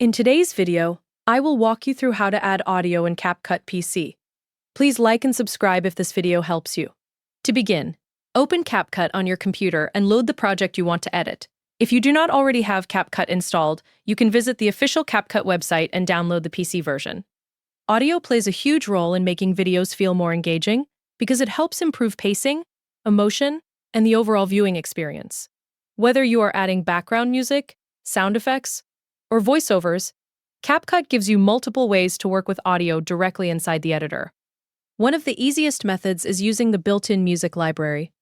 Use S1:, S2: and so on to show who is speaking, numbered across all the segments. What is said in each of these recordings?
S1: In today's video, I will walk you through how to add audio in CapCut PC. Please like and subscribe if this video helps you. To begin, open CapCut on your computer and load the project you want to edit. If you do not already have CapCut installed, you can visit the official CapCut website and download the PC version. Audio plays a huge role in making videos feel more engaging because it helps improve pacing, emotion, and the overall viewing experience. Whether you are adding background music, sound effects, or voiceovers, CapCut gives you multiple ways to work with audio directly inside the editor. One of the easiest methods is using the built-in music library.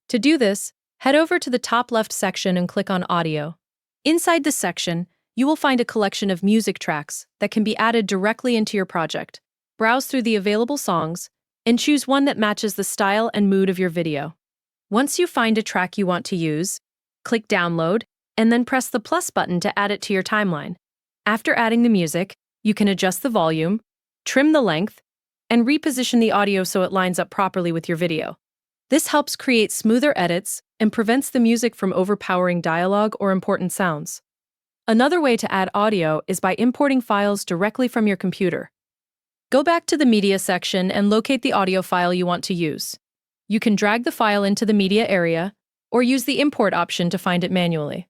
S1: To do this, head over to the top left section and click on Audio. Inside this section, you will find a collection of music tracks that can be added directly into your project. Browse through the available songs and choose one that matches the style and mood of your video. Once you find a track you want to use, click Download and then press the plus button to add it to your timeline. After adding the music, you can adjust the volume, trim the length, and reposition the audio so it lines up properly with your video. This helps create smoother edits and prevents the music from overpowering dialogue or important sounds. Another way to add audio is by importing files directly from your computer. Go back to the Media section and locate the audio file you want to use. You can drag the file into the media area or use the import option to find it manually.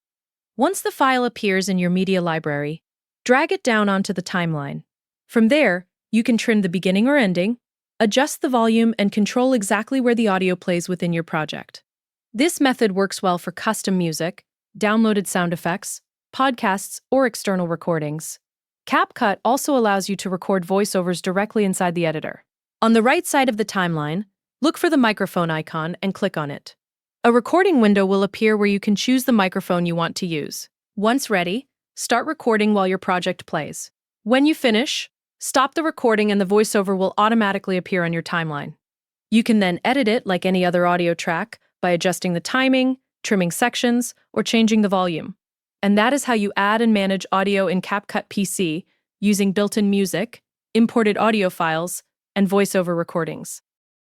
S1: Once the file appears in your media library, drag it down onto the timeline. From there, you can trim the beginning or ending, adjust the volume, and control exactly where the audio plays within your project. This method works well for custom music, downloaded sound effects, podcasts, or external recordings. CapCut also allows you to record voiceovers directly inside the editor. On the right side of the timeline, look for the microphone icon and click on it. A recording window will appear where you can choose the microphone you want to use. Once ready, start recording while your project plays. When you finish, stop the recording and the voiceover will automatically appear on your timeline. You can then edit it like any other audio track by adjusting the timing, trimming sections, or changing the volume. And that is how you add and manage audio in CapCut PC using built-in music, imported audio files, and voiceover recordings.